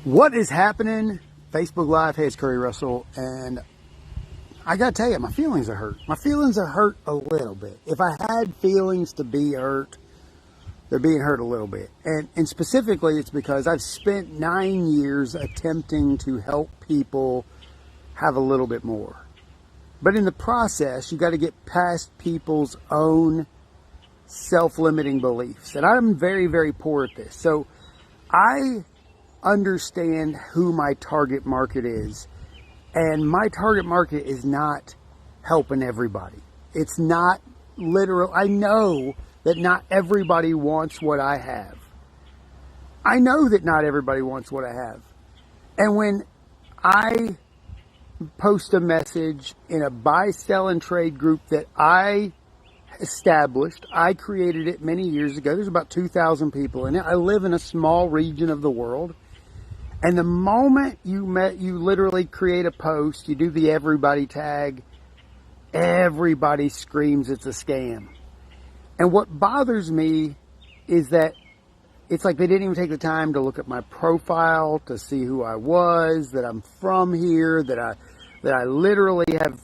What is happening? Facebook Live. Hey, it's Curry Russell, and I gotta tell you, my feelings are hurt. My feelings are hurt a little bit. If I had feelings to be hurt, they're being hurt a little bit. And specifically, it's because I've spent 9 years attempting to help people have a little bit more. But in the process, you got to get past people's own self-limiting beliefs. And I'm very, very poor at this. So I understand who my target market is. And my target market is not helping everybody. It's not literal. I know that not everybody wants what I have. I know that not everybody wants what I have. And when I post a message in a buy, sell, and trade group that I established, I created it many years ago. There's about 2,000 people in it. I live in a small region of the world. And the moment you literally create a post, you do the everybody tag, everybody screams it's a scam. And what bothers me is that it's like they didn't even take the time to look at my profile, to see who I was, that I'm from here, that I literally have,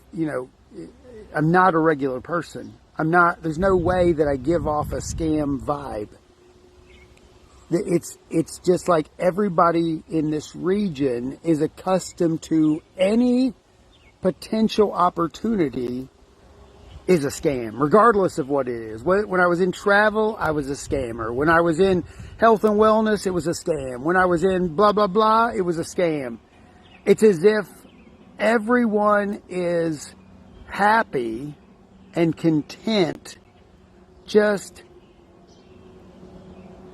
I'm not a regular person. There's no way that I give off a scam vibe. It's just like everybody in this region is accustomed to any potential opportunity is a scam, regardless of what it is. When I was in travel, I was a scammer. When I was in health and wellness, it was a scam. When I was in blah, blah, blah, it was a scam. It's as if everyone is happy and content just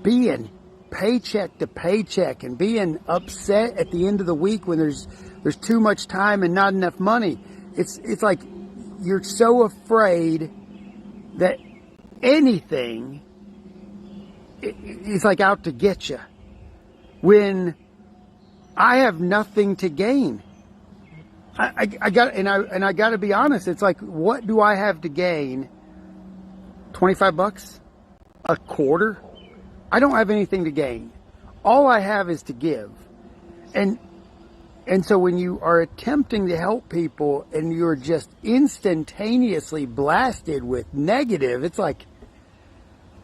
being paycheck to paycheck and being upset at the end of the week when there's too much time and not enough money. It's like you're so afraid that anything is like out to get you, when I have nothing to gain. I got to be honest. It's like, what do I have to gain? $25, a quarter? I don't have anything to gain. All I have is to give. And so when you are attempting to help people and you're just instantaneously blasted with negative, it's like,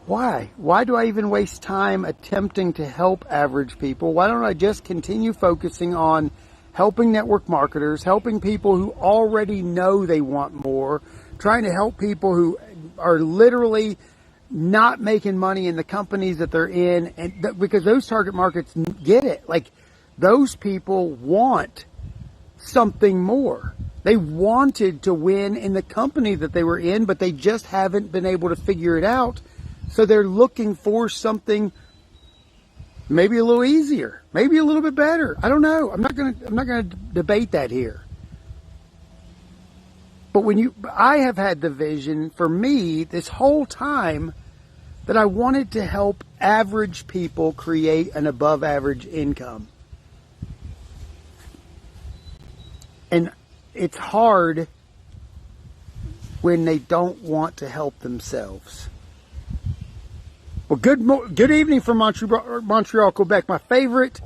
why? Why do I even waste time attempting to help average people? Why don't I just continue focusing on helping network marketers, helping people who already know they want more, trying to help people who are literally not making money in the companies that they're in, and because those target markets get it. Like, those people want something more. They wanted to win in the company that they were in, but they just haven't been able to figure it out. So they're looking for something maybe a little easier, maybe a little bit better. I don't know. I'm not gonna debate that here. But I have had the vision for me this whole time that I wanted to help average people create an above average income. And it's hard when they don't want to help themselves. Well, good evening from Montreal, Quebec, my favorite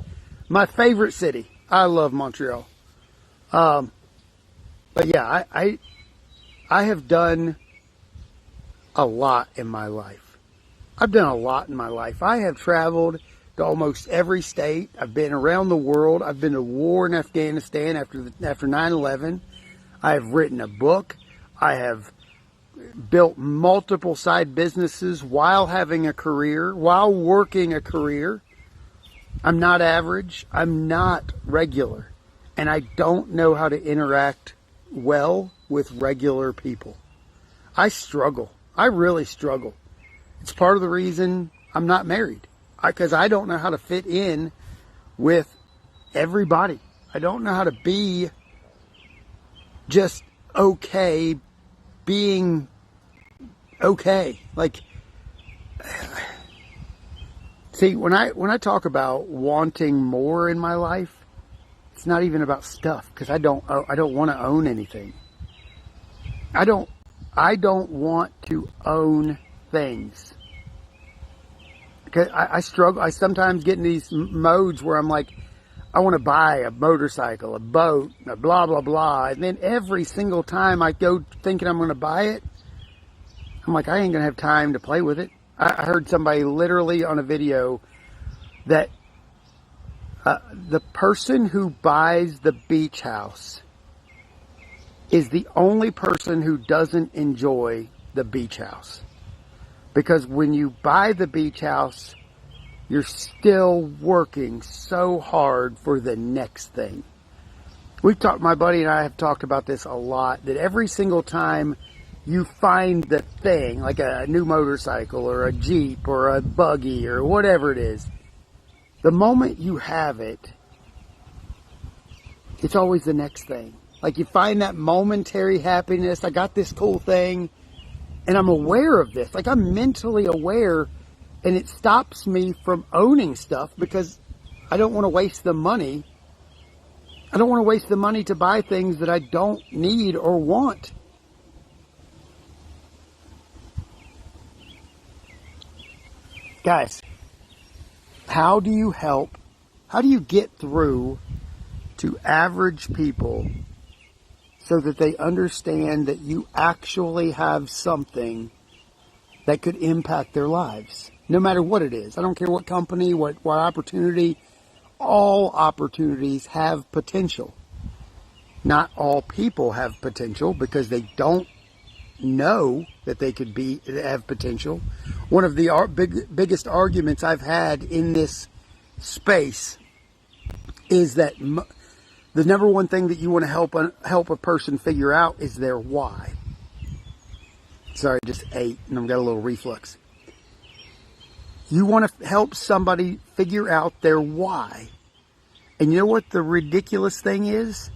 city. I love Montreal. But yeah, I have done a lot in my life. I've done a lot in my life. I have traveled to almost every state. I've been around the world. I've been to war in Afghanistan after 9/11. I have written a book. I have built multiple side businesses while having a career, while working a career. I'm not average. I'm not regular. And I don't know how to interact well with regular people. I struggle. I really struggle. It's part of the reason I'm not married, because I don't know how to fit in with everybody. I don't know how to be just okay being okay. Like, see, when I talk about wanting more in my life, it's not even about stuff, because I don't want to own anything. I don't want to own things. Because I struggle. I sometimes get in these modes where I'm like, I want to buy a motorcycle, a boat, a blah, blah, blah. And then every single time I go thinking I'm going to buy it, I'm like, I ain't going to have time to play with it. I heard somebody literally on a video that the person who buys the beach house is the only person who doesn't enjoy the beach house. Because when you buy the beach house, you're still working so hard for the next thing. My buddy and I have talked about this a lot, that every single time you find the thing, like a new motorcycle or a Jeep or a buggy or whatever it is, the moment you have it, it's always the next thing. Like you find that momentary happiness. I got this cool thing and I'm aware of this. Like I'm mentally aware, and it stops me from owning stuff because I don't want to waste the money. I don't want to waste the money to buy things that I don't need or want. Guys, how do you get through to average people so that they understand that you actually have something that could impact their lives? No matter what it is. I don't care what company, what opportunity. All opportunities have potential. Not all people have potential because they don't know that they could have potential. One of the biggest arguments I've had in this space is that the number one thing that you want to help a person figure out is their why. Sorry, just ate and I've got a little reflux. You want to help somebody figure out their why. And you know what the ridiculous thing is?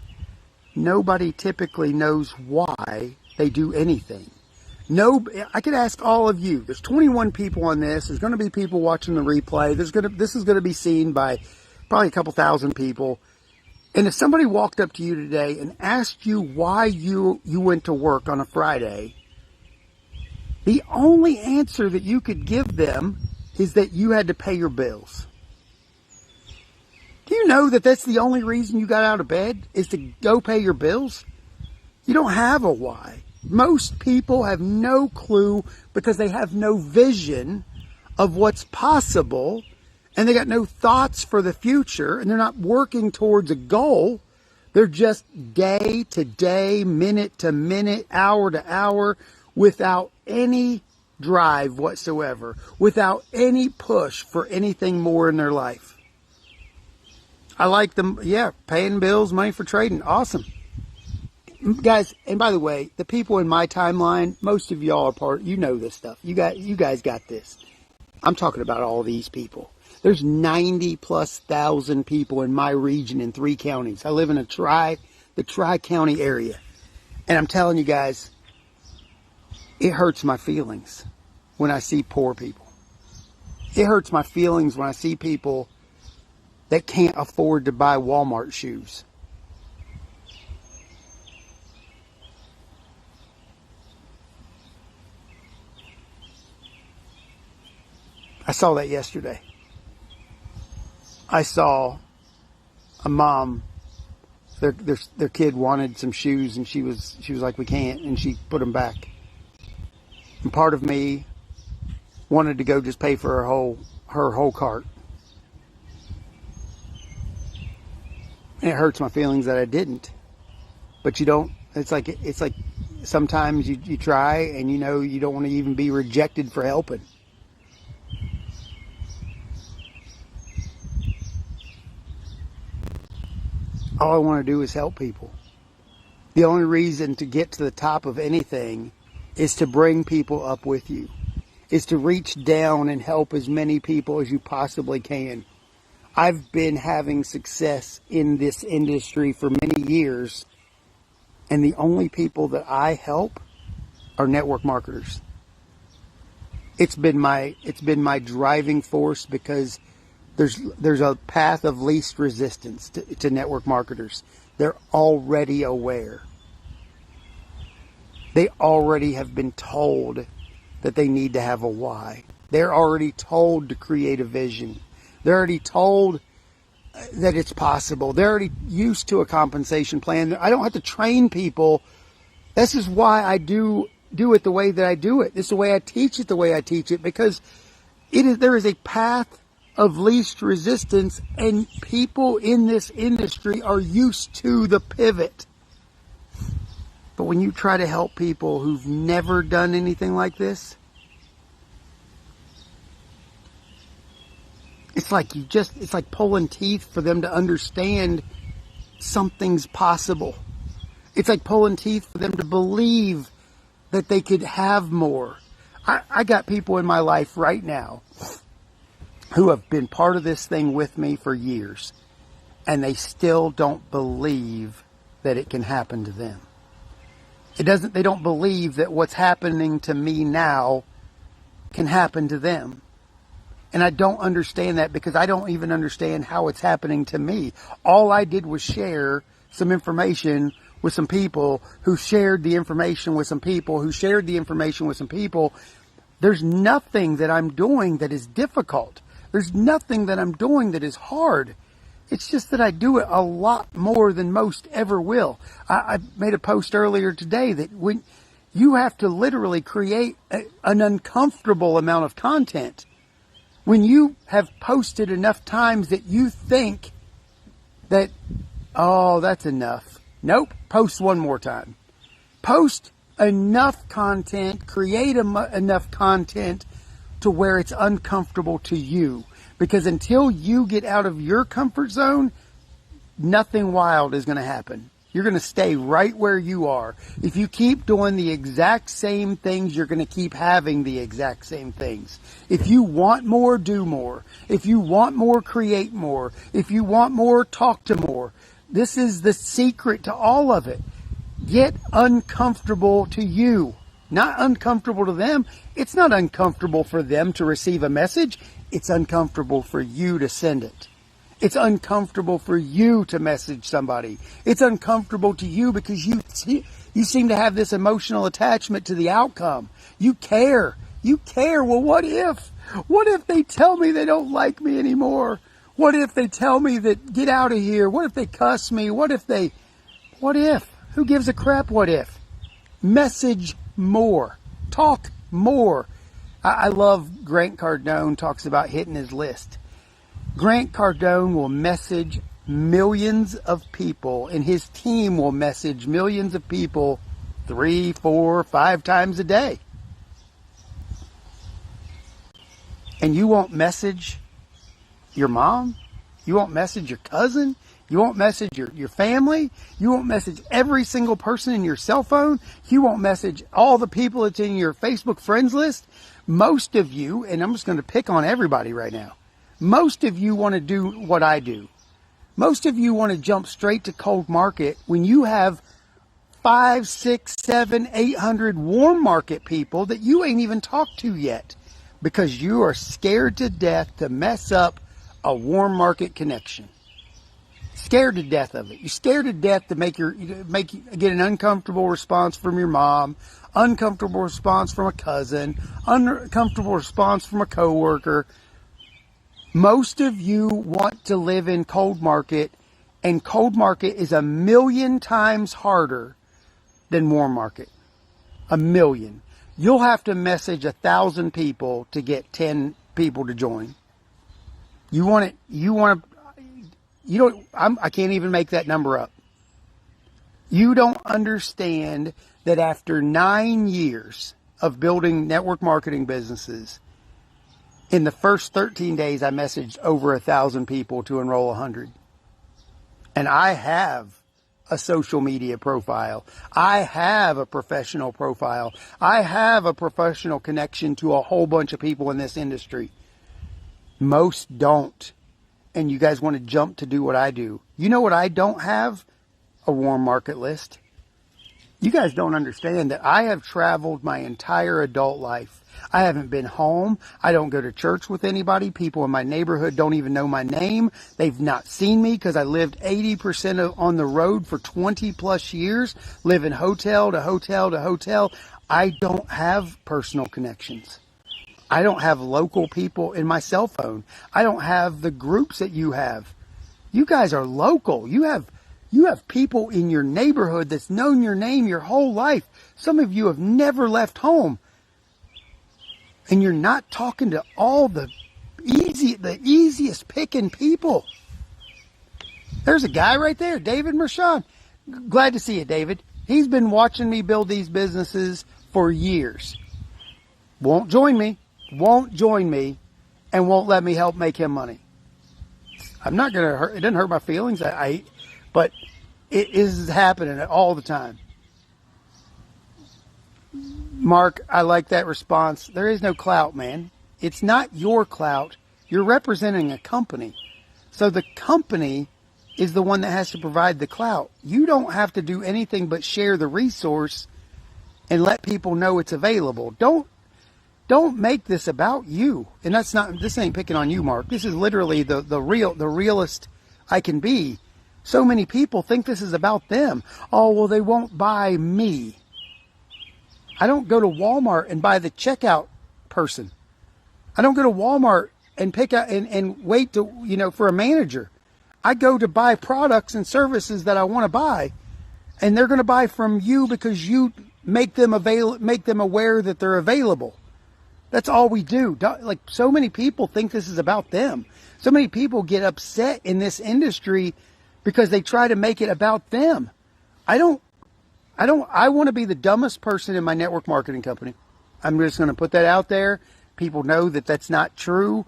Nobody typically knows why they do anything. I could ask all of you. There's 21 people on this. There's going to be people watching the replay. This is going to be seen by probably a couple thousand people. And if somebody walked up to you today and asked you why you went to work on a Friday, the only answer that you could give them is that you had to pay your bills. Do you know that that's the only reason you got out of bed is to go pay your bills? You don't have a why. Most people have no clue because they have no vision of what's possible, and they got no thoughts for the future, and they're not working towards a goal. They're just day to day, minute to minute, hour to hour, without any drive whatsoever, without any push for anything more in their life. I like them, paying bills, money for trading, awesome. Guys, and by the way, the people in my timeline, most of y'all are you know this stuff. You guys got this. I'm talking about all these people. There's 90,000+ people in my region in 3 counties. I live in the Tri-County area. And I'm telling you guys, it hurts my feelings when I see poor people. It hurts my feelings when I see people that can't afford to buy Walmart shoes. I saw that yesterday. I saw a mom, their kid wanted some shoes, and she was like, we can't, and she put them back. And part of me wanted to go just pay for her whole cart. And it hurts my feelings that I didn't. But you don't, it's like sometimes you try and you know you don't want to even be rejected for helping. All I want to do is help people. The only reason to get to the top of anything is to bring people up with you, is to reach down and help as many people as you possibly can. I've been having success in this industry for many years, and the only people that I help are network marketers. It's been my driving force because there's a path of least resistance to network marketers. They're already aware. They already have been told that they need to have a why. They're already told to create a vision. They're already told that it's possible. They're already used to a compensation plan. I don't have to train people. This is why I do it the way that I do it. This is the way I teach it the way I teach it, because there is a path of least resistance, and people in this industry are used to the pivot. But when you try to help people who've never done anything like this, it's like pulling teeth for them to understand something's possible. It's like pulling teeth for them to believe that they could have more. I got people in my life right now who have been part of this thing with me for years, and they still don't believe that it can happen to them. They don't believe that what's happening to me now can happen to them. And I don't understand that, because I don't even understand how it's happening to me. All I did was share some information with some people who shared the information with some people who shared the information with some people. There's nothing that I'm doing that is difficult. There's nothing that I'm doing that is hard. It's just that I do it a lot more than most ever will. I made a post earlier today that when you have to literally create an uncomfortable amount of content, when you have posted enough times that you think that, oh, that's enough. Nope. Post one more time. Post enough content, create enough content to where it's uncomfortable to you. Because until you get out of your comfort zone, nothing wild is going to happen. You're going to stay right where you are. If you keep doing the exact same things, you're going to keep having the exact same things. If you want more, do more. If you want more, create more. If you want more, talk to more. This is the secret to all of it. Get uncomfortable to you, not uncomfortable to them. It's not uncomfortable for them to receive a message. It's uncomfortable for you to send it. It's uncomfortable for you to message somebody. It's uncomfortable to you because you seem to have this emotional attachment to the outcome. You care. You care. Well, what if? What if they tell me they don't like me anymore? What if they tell me that get out of here? What if they cuss me? What if? Who gives a crap what if? Message more. Talk more. I love Grant Cardone talks about hitting his list. Grant Cardone will message millions of people, and his team will message millions of people 3, 4, 5 times a day. And you won't message your mom? You won't message your cousin? You won't message your family? You won't message every single person in your cell phone? You won't message all the people that's in your Facebook friends list? Most of you, and I'm just going to pick on everybody right now, most of you want to do what I do. Most of you want to jump straight to cold market when you have 5, 6, 7, 800 warm market people that you ain't even talked to yet, because you are scared to death to mess up a warm market connection. Scared to death of it. You're scared to death to get an uncomfortable response from your mom, uncomfortable response from a cousin, uncomfortable response from a coworker. Most of you want to live in cold market, and cold market is 1,000,000 times harder than warm market. 1,000,000. You'll have to message 1,000 people to get 10 people to join. I can't even make that number up. You don't understand that after 9 years of building network marketing businesses, in the first 13 days, I messaged over 1,000 people to enroll 100. And I have a social media profile. I have a professional profile. I have a professional connection to a whole bunch of people in this industry. Most don't. And you guys want to jump to do what I do. You know what I don't have? A warm market list. You guys don't understand that I have traveled my entire adult life. I haven't been home. I don't go to church with anybody. People in my neighborhood don't even know my name. They've not seen me because I lived 80% on the road for 20 plus years, living hotel to hotel to hotel. I don't have personal connections. I don't have local people in my cell phone. I don't have the groups that you have. You guys are local. You have people in your neighborhood that's known your name your whole life. Some of you have never left home. And you're not talking to all the easiest picking people. There's a guy right there, David Mershon. Glad to see you, David. He's been watching me build these businesses for years. Won't join me, and won't let me help make him money. I'm not going to hurt. It doesn't hurt my feelings. But it is happening all the time. Mark, I like that response. There is no clout, man. It's not your clout. You're representing a company. So the company is the one that has to provide the clout. You don't have to do anything but share the resource and let people know it's available. Don't make this about you. And this ain't picking on you, Mark. This is literally the realest I can be. So many people think this is about them. Oh, well, they won't buy me. I don't go to Walmart and buy the checkout person. I don't go to Walmart and pick out and wait for a manager. I go to buy products and services that I want to buy, and they're going to buy from you because you make them aware that they're available. That's all we do. Like, so many people think this is about them. So many people get upset in this industry because they try to make it about them. I want to be the dumbest person in my network marketing company. I'm just going to put that out there. People know that that's not true.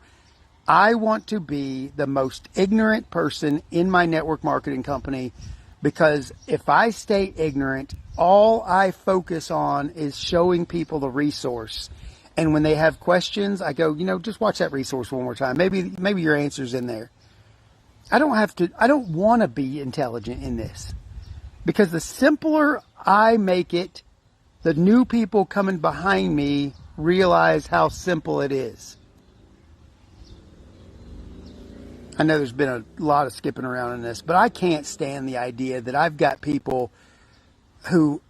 I want to be the most ignorant person in my network marketing company, because if I stay ignorant, all I focus on is showing people the resource. And when they have questions, I go, just watch that resource one more time. Maybe your answer's in there. I don't want to be intelligent in this, because the simpler I make it, the new people coming behind me realize how simple it is. I know there's been a lot of skipping around in this, but I can't stand the idea that I've got people who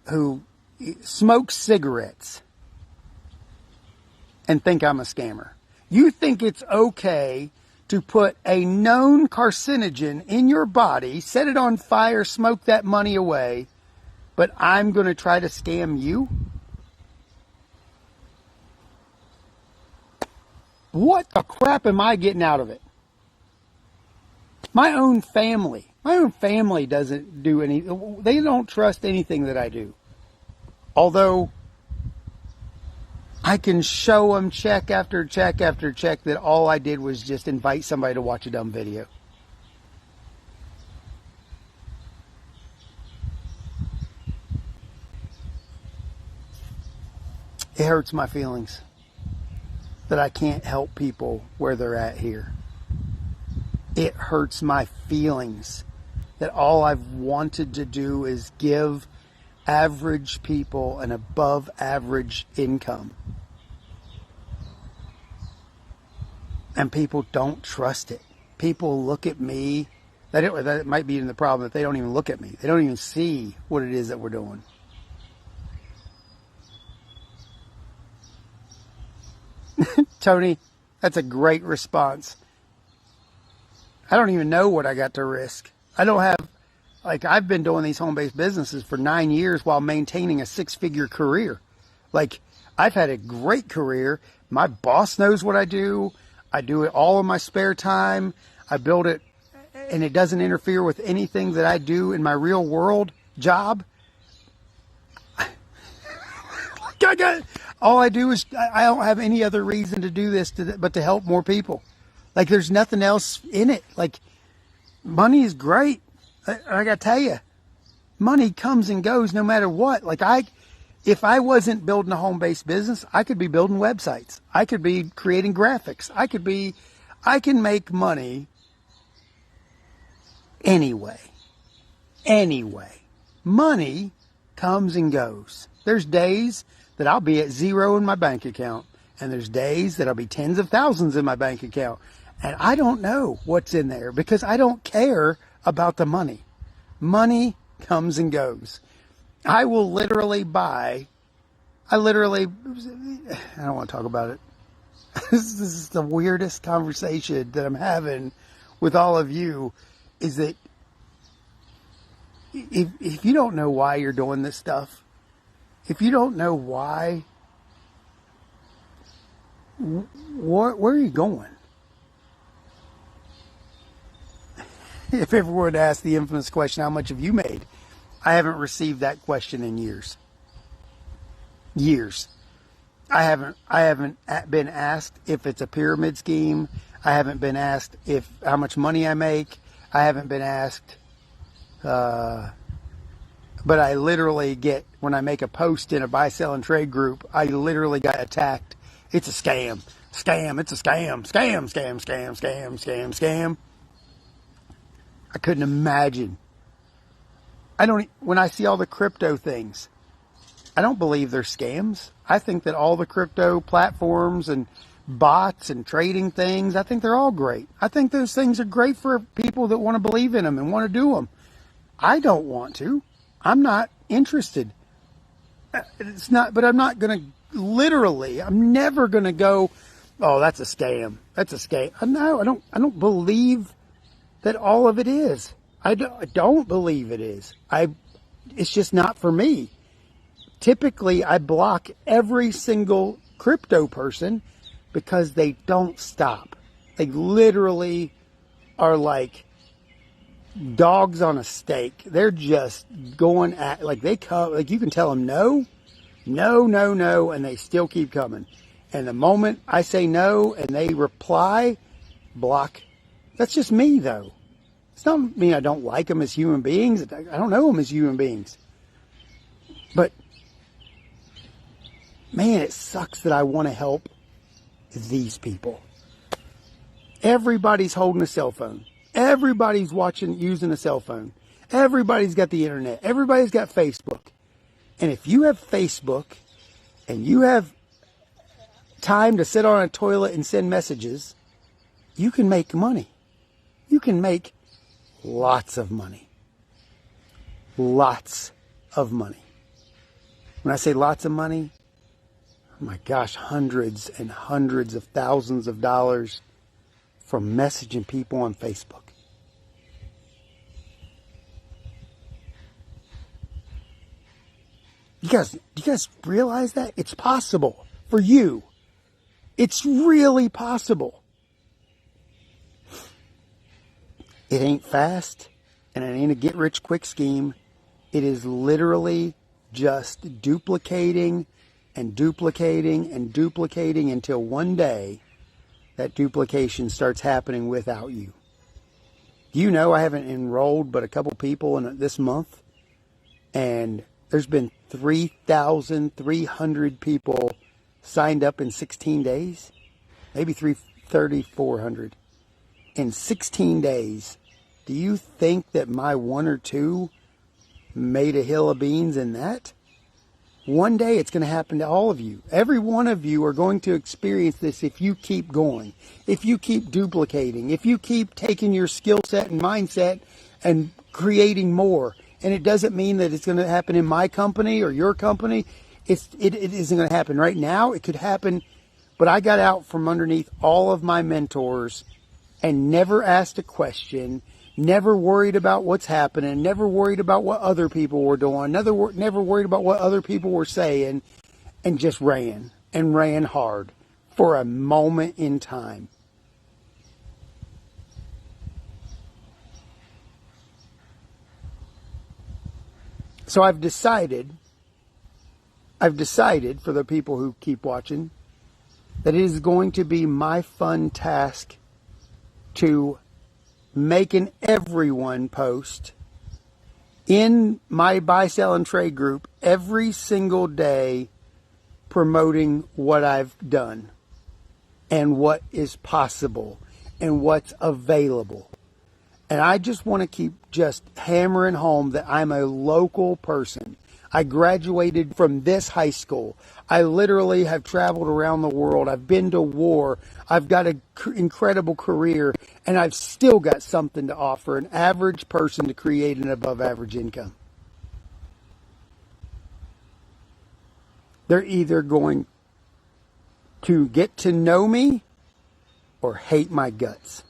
smoke cigarettes and think I'm a scammer. You think it's okay to put a known carcinogen in your body, set it on fire, smoke that money away, but I'm going to try to scam you? What the crap am I getting out of it? My own family doesn't do any, they don't trust anything that I do. Although I can show them check after check after check that all I did was just invite somebody to watch a dumb video. It hurts my feelings that I can't help people where they're at here. It hurts my feelings that all I've wanted to do is give average people an above average income. And people don't trust it. People look at me. That might be the problem, that they don't even look at me. They don't even see what it is that we're doing. Tony, that's a great response. I don't even know what I got to risk. I don't have, I've been doing these home-based businesses for 9 years while maintaining a 6-figure career. I've had a great career. My boss knows what I do. I do it all in my spare time. I build it, and it doesn't interfere with anything that I do in my real world job. All I do is, I don't have any other reason to do this but to help more people. There's nothing else in it. Money is great. I got to tell you, money comes and goes no matter what. If I wasn't building a home-based business, I could be building websites. I could be creating graphics. I can make money anyway. Money comes and goes. There's days that I'll be at zero in my bank account, and there's days that I'll be tens of thousands in my bank account. And I don't know what's in there because I don't care about the money. Money comes and goes. I don't want to talk about it. This is the weirdest conversation that I'm having with all of you. is that if you don't know why you're doing this stuff, if you don't know why, where are you going? If everyone were to ask the infamous question, how much have you made? I haven't received that question in years. Years. I haven't been asked if it's a pyramid scheme. I haven't been asked how much money I make. I haven't been asked, but I literally get, when I make a post in a buy, sell, and trade group, I literally got attacked. It's a scam. Scam. It's a scam. Scam, scam, scam, scam, scam, scam. I couldn't imagine. When I see all the crypto things, I don't believe they're scams. I think that all the crypto platforms and bots and trading things, I think they're all great. I think those things are great for people that want to believe in them and want to do them. I don't want to. I'm not interested. It's not, but I'm not going to literally, I'm never going to go, oh, that's a scam. That's a scam. No, I don't believe that all of it is. I don't believe it is. It's just not for me. Typically, I block every single crypto person because they don't stop. They literally are like dogs on a stake. They're just going at, like they come, like you can tell them no, no, no, no, and they still keep coming. And the moment I say no and they reply, block. That's just me, though. It's not mean I don't like them as human beings. I don't know them as human beings. But, man, it sucks that I want to help these people. Everybody's holding a cell phone. Everybody's using a cell phone. Everybody's got the internet. Everybody's got Facebook. And if you have Facebook and you have time to sit on a toilet and send messages, you can make money. You can make lots of money. Lots of money. When I say lots of money, oh my gosh, hundreds and hundreds of thousands of dollars from messaging people on Facebook. Do you guys realize that? It's possible for you. It's really possible. It ain't fast, and it ain't a get-rich-quick scheme. It is literally just duplicating and duplicating and duplicating until one day that duplication starts happening without you. You know, I haven't enrolled but a couple people in this month, and there's been 3,300 people signed up in 16 days, maybe 3,400 in 16 days. Do you think that my one or two made a hill of beans in that? One day it's going to happen to all of you. Every one of you are going to experience this if you keep going, if you keep duplicating, if you keep taking your skill set and mindset and creating more. And it doesn't mean that it's going to happen in my company or your company. It isn't going to happen right now. It could happen, but I got out from underneath all of my mentors and never asked a question, never worried about what's happening, never worried about what other people were doing, never worried about what other people were saying, and just ran and ran hard for a moment in time. So I've decided for the people who keep watching that it is going to be my fun task to make an everyone post in my buy, sell, and trade group every single day promoting what I've done and what is possible and what's available. And I just want to keep just hammering home that I'm a local person. I graduated from this high school. I literally have traveled around the world. I've been to war. I've got an incredible career, and I've still got something to offer an average person to create an above average income. They're either going to get to know me or hate my guts.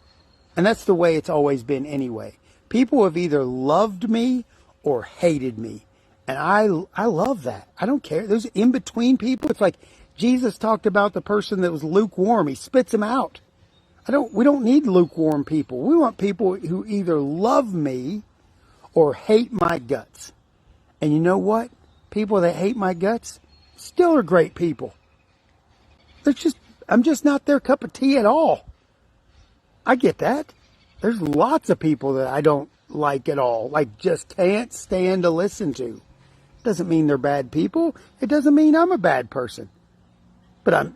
And that's the way it's always been anyway. People have either loved me or hated me. And I love that. I don't care. Those in between people, it's like Jesus talked about the person that was lukewarm. He spits them out. We don't need lukewarm people. We want people who either love me or hate my guts. And you know what? People that hate my guts still are great people. I'm just not their cup of tea at all. I get that. There's lots of people that I don't like at all. Like, just can't stand to listen to. Doesn't mean they're bad people. It doesn't mean I'm a bad person. But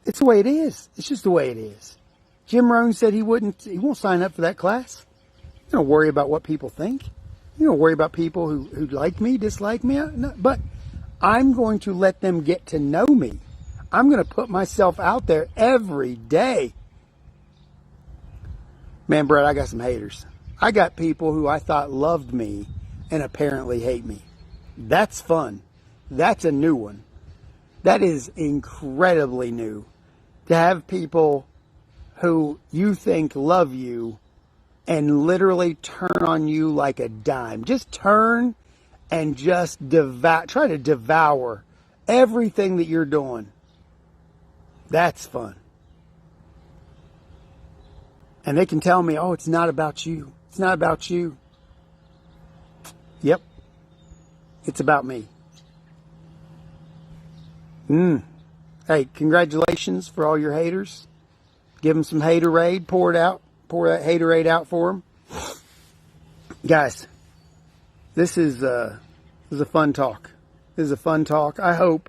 it's the way it is. It's just the way it is. Jim Rohn said he won't sign up for that class. You don't worry about what people think. You don't worry about people who like me, dislike me. No, but I'm going to let them get to know me. I'm going to put myself out there every day. Man, Brett, I got some haters. I got people who I thought loved me and apparently hate me. That's fun. That's a new one. That is incredibly new. To have people who you think love you and literally turn on you like a dime. Just turn and just try to devour everything that you're doing. That's fun. And they can tell me, oh, it's not about you. It's not about you. Yep. It's about me. Hey, congratulations for all your haters. Give them some haterade. Pour it out. Pour that haterade out for them. Guys, this is a fun talk. This is a fun talk. I hope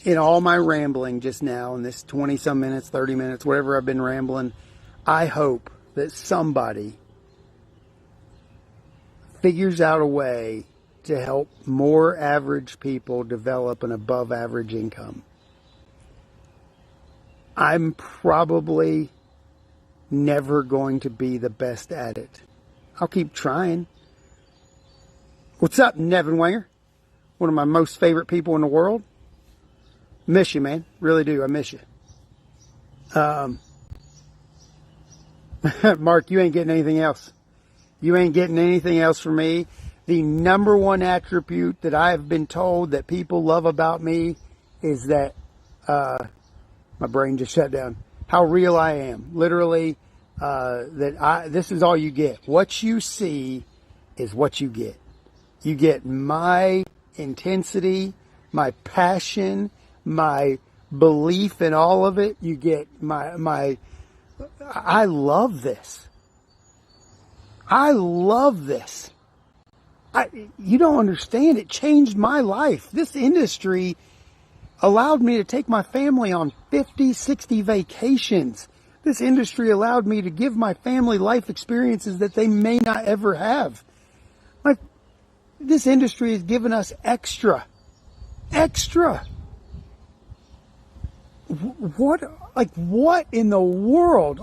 in all my rambling just now, in this 20-some minutes, 30 minutes, whatever I've been rambling, I hope that somebody figures out a way to help more average people develop an above average income. I'm probably never going to be the best at it. I'll keep trying. What's up, Nevin Wanger? One of my most favorite people in the world. Miss you, man. Really do. I miss you. Mark, you ain't getting anything else. You ain't getting anything else from me. The number one attribute that I have been told that people love about me is that, my brain just shut down, how real I am. Literally, this is all you get. What you see is what you get. You get my intensity, my passion, my belief in all of it. You get I love this. I love this. You don't understand. It changed my life. This industry allowed me to take my family on 50, 60 vacations. This industry allowed me to give my family life experiences that they may not ever have. This industry has given us extra. What in the world?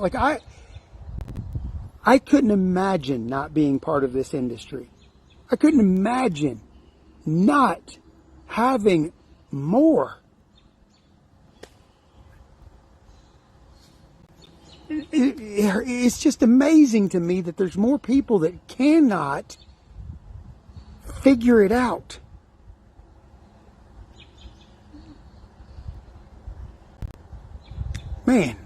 I couldn't imagine not being part of this industry. I couldn't imagine not having more. It's just amazing to me that there's more people that cannot figure it out. Man,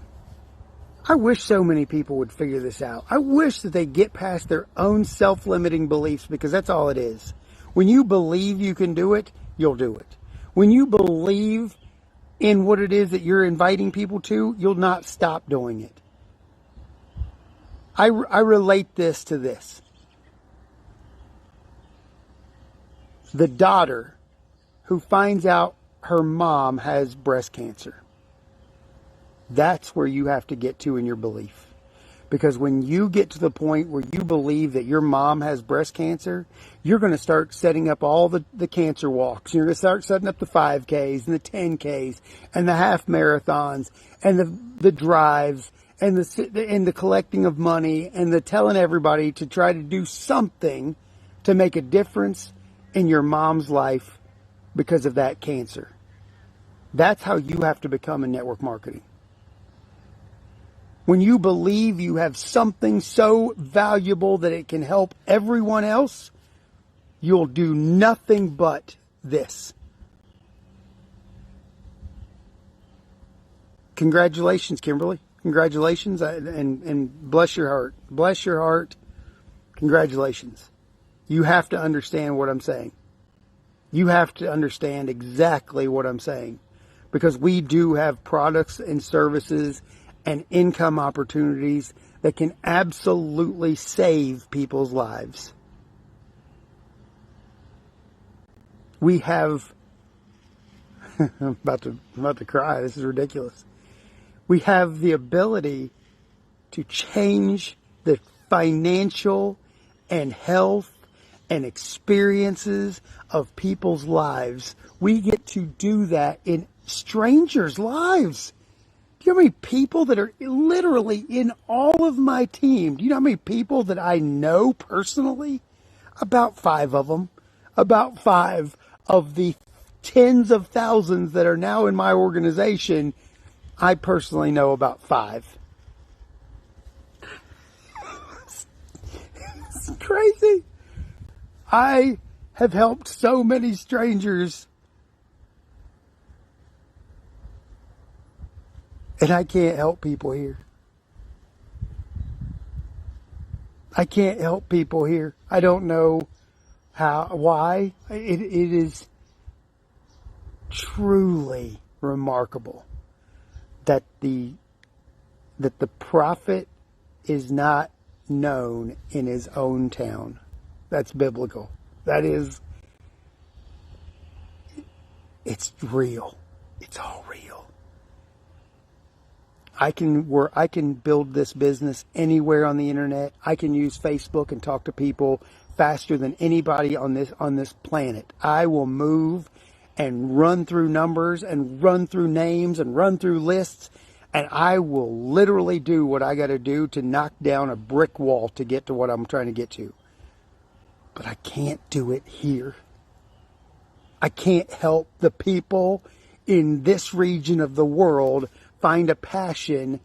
I wish so many people would figure this out. I wish that they get past their own self-limiting beliefs, because that's all it is. When you believe you can do it, you'll do it. When you believe in what it is that you're inviting people to, you'll not stop doing it. I relate this to this. The daughter who finds out her mom has breast cancer. That's where you have to get to in your belief. Because when you get to the point where you believe that your mom has breast cancer, you're going to start setting up all the cancer walks. You're going to start setting up the 5Ks and the 10Ks and the half marathons and the drives and the collecting of money and the telling everybody to try to do something to make a difference in your mom's life because of that cancer. That's how you have to become in network marketing. When you believe you have something so valuable that it can help everyone else, you'll do nothing but this. Congratulations, Kimberly. Congratulations, and bless your heart. Bless your heart. Congratulations. You have to understand what I'm saying. You have to understand exactly what I'm saying, because we do have products and services and income opportunities that can absolutely save people's lives. We have, I'm about to cry. This is ridiculous. We have the ability to change the financial and health and experiences of people's lives. We get to do that in strangers' lives. Do you know how many people that are literally in all of my team? Do you know how many people that I know personally? About 5 of them. About 5 of the tens of thousands that are now in my organization. I personally know about 5. It's crazy. I have helped so many strangers, and I can't help people here. I can't help people here. I don't know why. It is truly remarkable that the prophet is not known in his own town. That's biblical. That is, it's real. It's all real. I can build this business anywhere on the internet. I can use Facebook and talk to people faster than anybody on this planet. I will move and run through numbers and run through names and run through lists, and I will literally do what I got to do to knock down a brick wall to get to what I'm trying to get to. But I can't do it here. I can't help the people in this region of the world find a passion,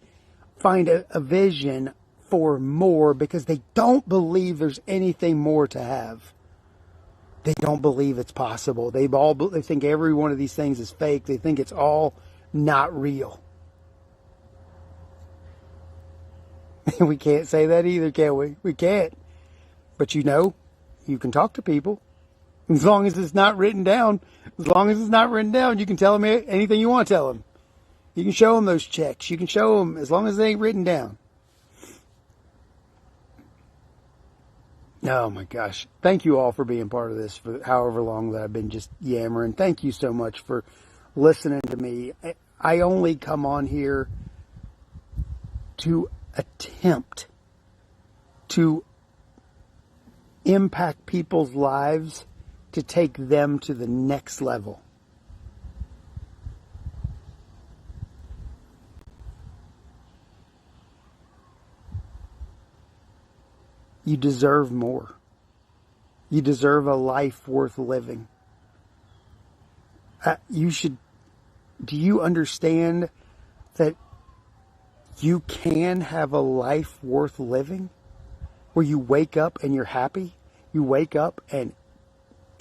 find a vision for more, because they don't believe there's anything more to have. They don't believe it's possible. They think every one of these things is fake. They think it's all not real. We can't say that either, can we? We can't. But you can talk to people. As long as it's not written down. As long as it's not written down, you can tell them anything you want to tell them. You can show them those checks. You can show them, as long as they ain't written down. Oh my gosh. Thank you all for being part of this for however long that I've been just yammering. Thank you so much for listening to me. I only come on here to attempt to impact people's lives, to take them to the next level. You deserve more. You deserve a life worth living. Do you understand that you can have a life worth living? Where you wake up and you're happy? You wake up and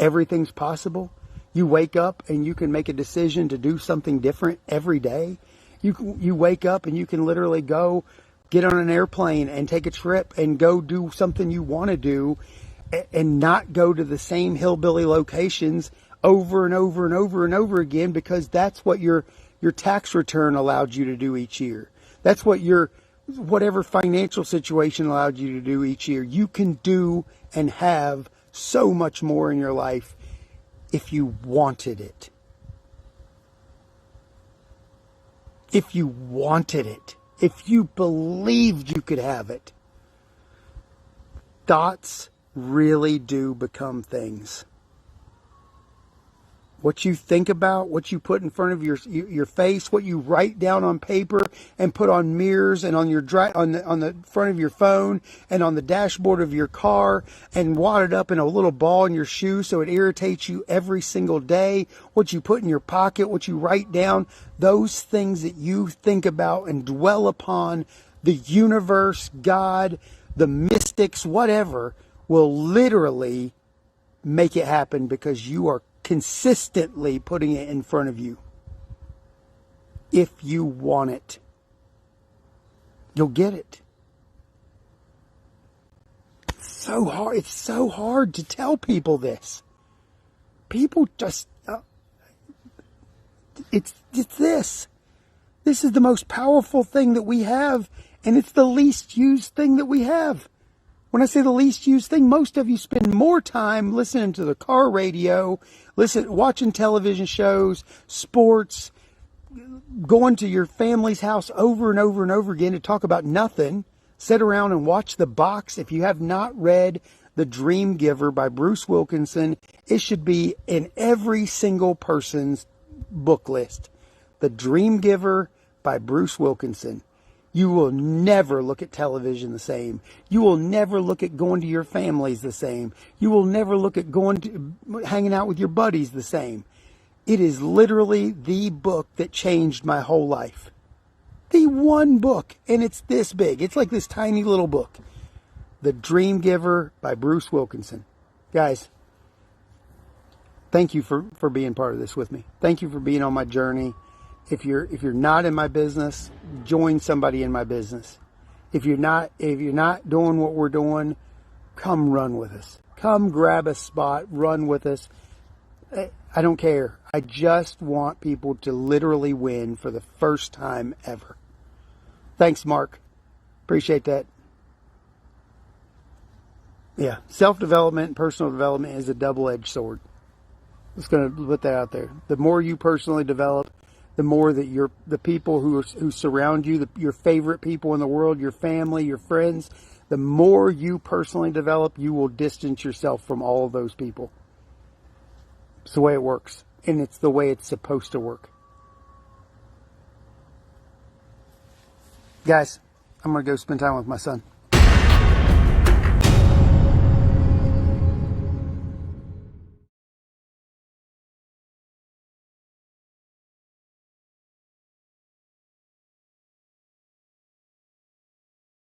everything's possible? You wake up and you can make a decision to do something different every day? You wake up and you can literally go get on an airplane and take a trip and go do something you want to do, and not go to the same hillbilly locations over and over and over and over again, because that's what your tax return allowed you to do each year. That's what whatever financial situation allowed you to do each year. You can do and have so much more in your life if you wanted it. If you wanted it. If you believed you could have it. Thoughts really do become things. What you think about, what you put in front of your face, what you write down on paper and put on mirrors and on the front of your phone and on the dashboard of your car and wad it up in a little ball in your shoe so it irritates you every single day. What you put in your pocket, what you write down, those things that you think about and dwell upon, the universe, God, the mystics, whatever, will literally make it happen because you are consistently putting it in front of you. If you want it, you'll get it. So hard. It's so hard to tell people this. People just, it's this. This is the most powerful thing that we have, and it's the least used thing that we have. When I say the least used thing, most of you spend more time listening to the car radio, watching television shows, sports, going to your family's house over and over and over again to talk about nothing. Sit around and watch The Box. If you have not read The Dream Giver by Bruce Wilkinson, it should be in every single person's book list. The Dream Giver by Bruce Wilkinson. You will never look at television the same. You will never look at going to your families the same. You will never look at hanging out with your buddies the same. It is literally the book that changed my whole life. The one book, and it's this big. It's like this tiny little book. The Dream Giver by Bruce Wilkinson. Guys, thank you for being part of this with me. Thank you for being on my journey. If you're not in my business, join somebody in my business. If you're not doing what we're doing, come run with us. Come grab a spot, run with us. I don't care. I just want people to literally win for the first time ever. Thanks, Mark. Appreciate that. Yeah, self-development and personal development is a double-edged sword. Just going to put that out there. The more you personally develop, the more that the people who surround you, your favorite people in the world, your family, your friends, the more you personally develop, you will distance yourself from all of those people. It's the way it works, and it's the way it's supposed to work. Guys, I'm going to go spend time with my son.